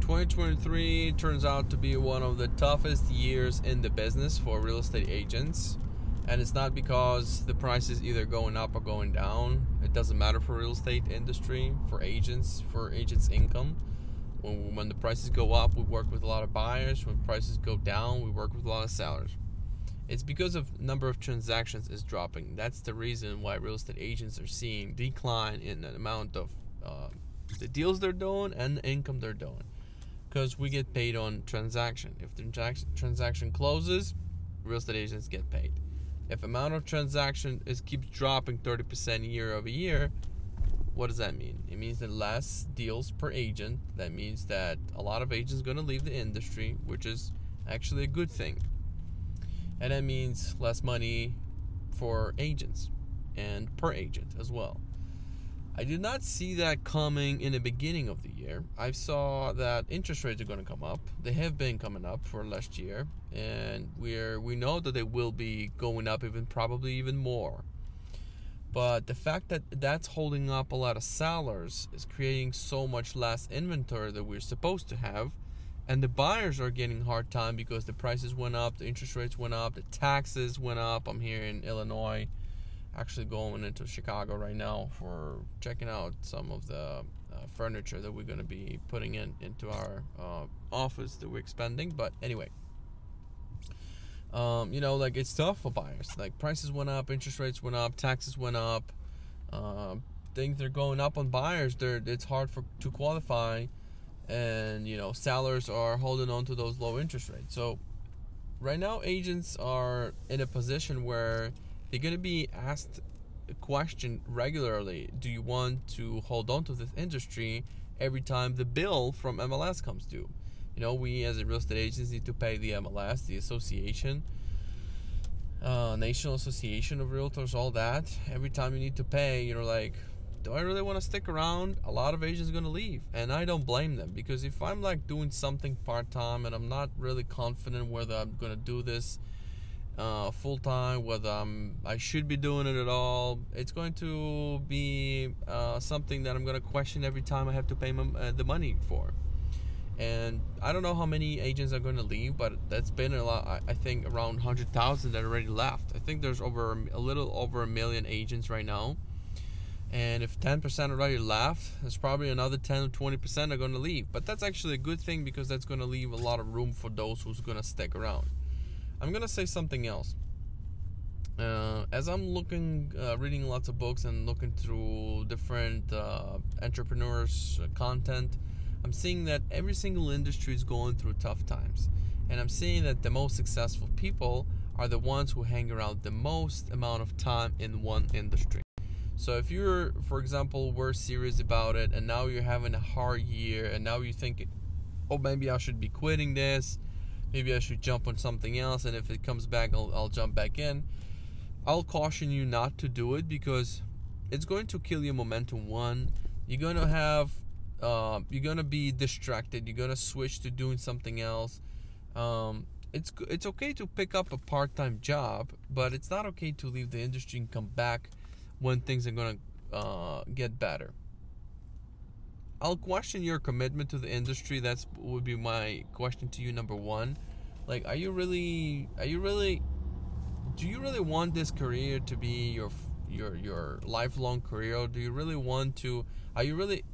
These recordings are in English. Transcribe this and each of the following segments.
2023 turns out to be one of the toughest years in the business for real estate agents. And it's not because the price is either going up or going down. It doesn't matter for real estate industry, for agents income. When the prices go up, we work with a lot of buyers. When prices go down, we work with a lot of sellers. It's because of number of transactions is dropping. That's the reason why real estate agents are seeing decline in the amount of the deals they're doing and the income they're doing. Because we get paid on transaction. If the transaction closes, real estate agents get paid. If amount of transaction keeps dropping 30% year over year, what does that mean? It means that less deals per agent. That means that a lot of agents are going to leave the industry, which is actually a good thing. And that means less money for agents and per agent as well. I did not see that coming in the beginning of the year. I saw that interest rates are going to come up. They have been coming up for last year, and we know that they will be going up probably even more. But the fact that that's holding up a lot of sellers is creating so much less inventory that we're supposed to have, and the buyers are getting a hard time because the prices went up, the interest rates went up, the taxes went up. I'm here in Illinois, actually going into Chicago right now for checking out some of the furniture that we're going to be putting into our office that we're expanding. But anyway, it's tough for buyers. Like, prices went up, interest rates went up, taxes went up, things are going up on buyers. It's hard to qualify, and sellers are holding on to those low interest rates. So right now agents are in a position where they're going to be asked a question regularly. Do you want to hold on to this industry every time the bill from MLS comes due? We as a real estate agents need to pay the MLS, the association, National Association of Realtors, all that. Every time you need to pay, you're like, do I really want to stick around? A lot of agents are going to leave, and I don't blame them, because if I'm like doing something part-time and I'm not really confident whether I'm going to do this full-time, whether I should be doing it at all, it's going to be something that I'm going to question every time I have to pay the money for. And I don't know how many agents are going to leave, but that's been a lot. I think around 100,000 that already left. I think there's a little over 1 million agents right now, and if 10% already left, there's probably another 10 or 20% are going to leave. But that's actually a good thing, because that's going to leave a lot of room for those who's going to stick around. I'm going to say something else. As I'm reading lots of books and looking through different entrepreneurs' content, I'm seeing that every single industry is going through tough times. And I'm seeing that the most successful people are the ones who hang around the most amount of time in one industry. So if you're, for example, were serious about it, and now you're having a hard year, and now you think, oh, maybe I should be quitting this, maybe I should jump on something else, and if it comes back, I'll jump back in. I'll caution you not to do it, because it's going to kill your momentum. One, you're going to have you're going to be distracted. You're going to switch to doing something else. It's okay to pick up a part-time job, but it's not okay to leave the industry and come back when things are going to get better. I'll question your commitment to the industry. That would be my question to you, number one. Like, do you really want this career to be your lifelong career? Or do you really are you really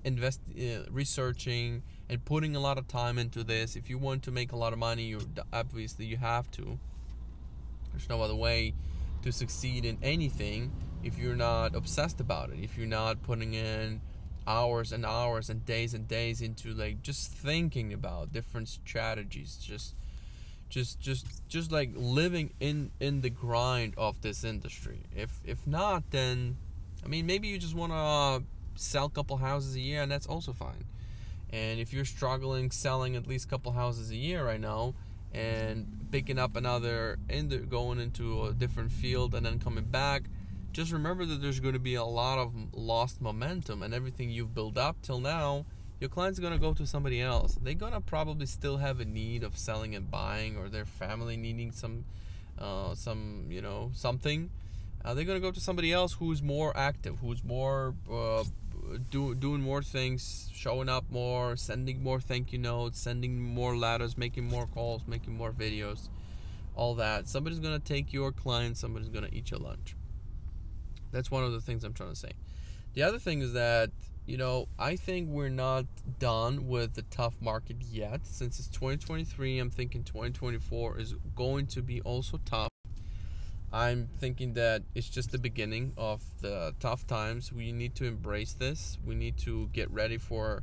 researching and putting a lot of time into this? If you want to make a lot of money, obviously you have to. There's no other way to succeed in anything if you're not obsessed about it, if you're not putting in hours and hours and days into like just thinking about different strategies, just like living in the grind of this industry. If not, then maybe you just want to sell a couple houses a year, and that's also fine. And if you're struggling selling at least a couple houses a year right now, and picking up another going into a different field and then coming back, just remember that there's going to be a lot of lost momentum, and everything you've built up till now, your client's going to go to somebody else. They're going to probably still have a need of selling and buying, or their family needing something. They're going to go to somebody else who's more active, who's more doing more things, showing up more, sending more thank you notes, sending more letters, making more calls, making more videos, all that. Somebody's gonna take your client, somebody's gonna eat your lunch. That's one of the things I'm trying to say. The other thing is that, I think we're not done with the tough market yet. Since it's 2023, I'm thinking 2024 is going to be also tough. I'm thinking that it's just the beginning of the tough times. We need to embrace this. We need to get ready for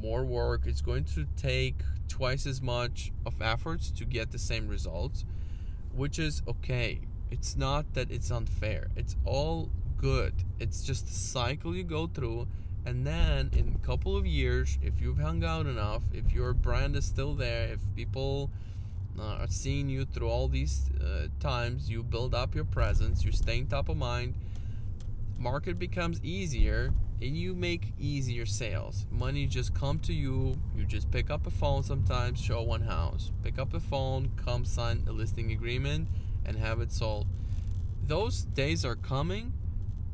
more work. It's going to take twice as much of efforts to get the same results, which is okay. It's not that it's unfair. It's all good. It's just a cycle you go through, and then in a couple of years, if you've hung out enough, if your brand is still there, if people are seeing you through all these times, you build up your presence, you're staying top of mind, market becomes easier, and you make easier sales. Money just come to you. You just pick up a phone sometimes, show one house, pick up the phone, come sign a listing agreement, and have it sold. Those days are coming,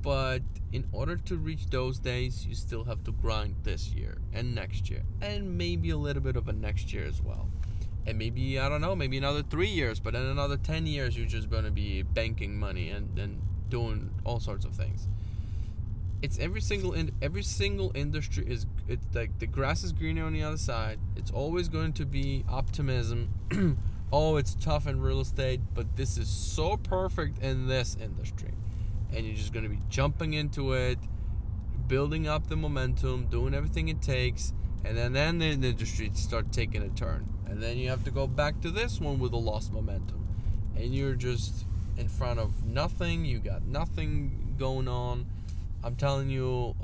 but in order to reach those days, you still have to grind this year and next year, and maybe a little bit of a next year as well. And maybe, I don't know, maybe another 3 years, but in another 10 years, you're just going to be banking money and doing all sorts of things. It's every single industry is, it's like the grass is greener on the other side. It's always going to be optimism. Oh, it's tough in real estate, but this is so perfect in this industry. And you're just going to be jumping into it, building up the momentum, doing everything it takes, and then the industry start taking a turn. And then you have to go back to this one with a lost momentum. And you're just in front of nothing. You got nothing going on. I'm telling you,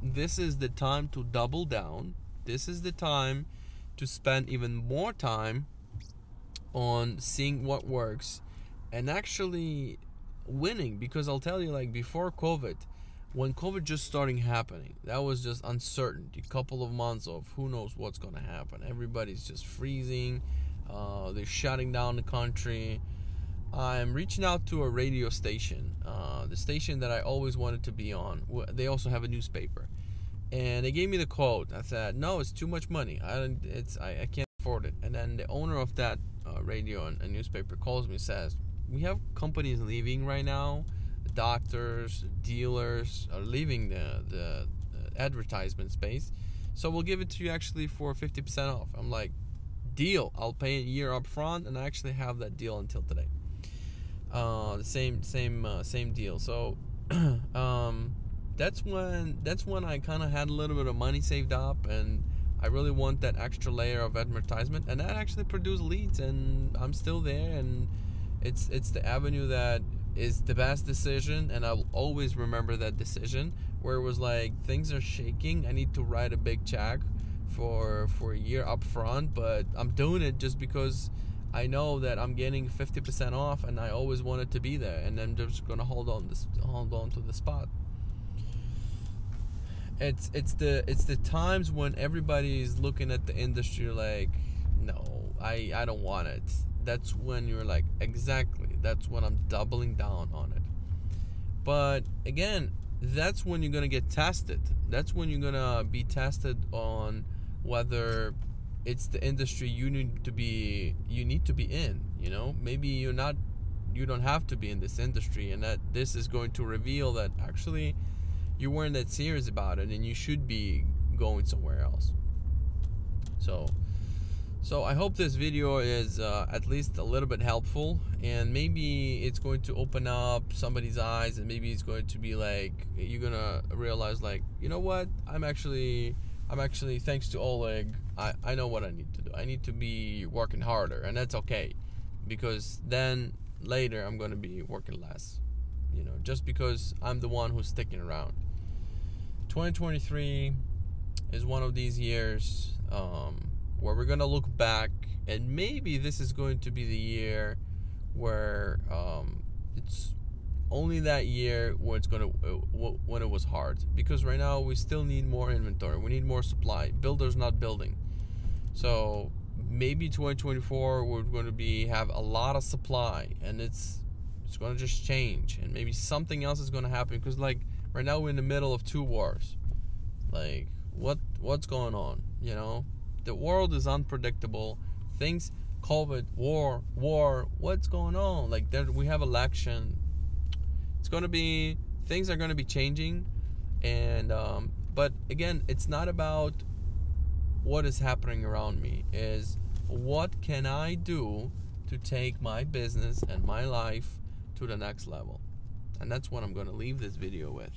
this is the time to double down. This is the time to spend even more time on seeing what works and actually winning. Because I'll tell you, like before COVID, when COVID just starting happening, that was just uncertainty. A couple of months of who knows what's going to happen. Everybody's just freezing. They're shutting down the country. I'm reaching out to a radio station, the station that I always wanted to be on. They also have a newspaper, and they gave me the quote. I said, "No, it's too much money. I can't afford it." And then the owner of that radio and newspaper calls me and says, "We have companies leaving right now. Doctors, dealers are leaving the advertisement space, so we'll give it to you actually for 50% off." I'm like, "Deal. I'll pay a year up front," and I actually have that deal until today. The same deal. So that's when I kind of had a little bit of money saved up, and I really want that extra layer of advertisement, and that actually produced leads, and I'm still there, and it's the avenue that is the best decision, and I'll always remember that decision where it was like, things are shaking, I need to write a big check for a year up front, but I'm doing it just because I know that I'm getting 50% off, and I always wanted to be there, and I'm just gonna hold on to the spot. It's the times when everybody's looking at the industry like, no, I don't want it. That's when you're like, exactly, that's when I'm doubling down on it. But again, that's when you're gonna get tested. That's when you're gonna be tested on whether it's the industry you need to be in. Maybe you don't have to be in this industry, and that this is going to reveal that actually you weren't that serious about it, and you should be going somewhere else. So I hope this video is at least a little bit helpful, and maybe it's going to open up somebody's eyes, and maybe it's going to be like, you're gonna realize, like, you know what, I'm actually thanks to Oleg, I know what I need to do. I need to be working harder, and that's okay, because then later I'm going to be working less, just because I'm the one who's sticking around. 2023 is one of these years where we're going to look back, and maybe this is going to be the year where it's only that year where it's gonna when it was hard, because right now we still need more inventory, we need more supply, builders not building. So maybe 2024 we're going to have a lot of supply, and it's going to just change, and maybe something else is going to happen, because like Right now we're in the middle of 2 wars. Like, what's going on? You know, the world is unpredictable. Things, COVID, war, what's going on? Like, there we have election. It's going to be, things are going to be changing. And but again, it's not about what is happening around me. Is what can I do to take my business and my life to the next level? And that's what I'm going to leave this video with.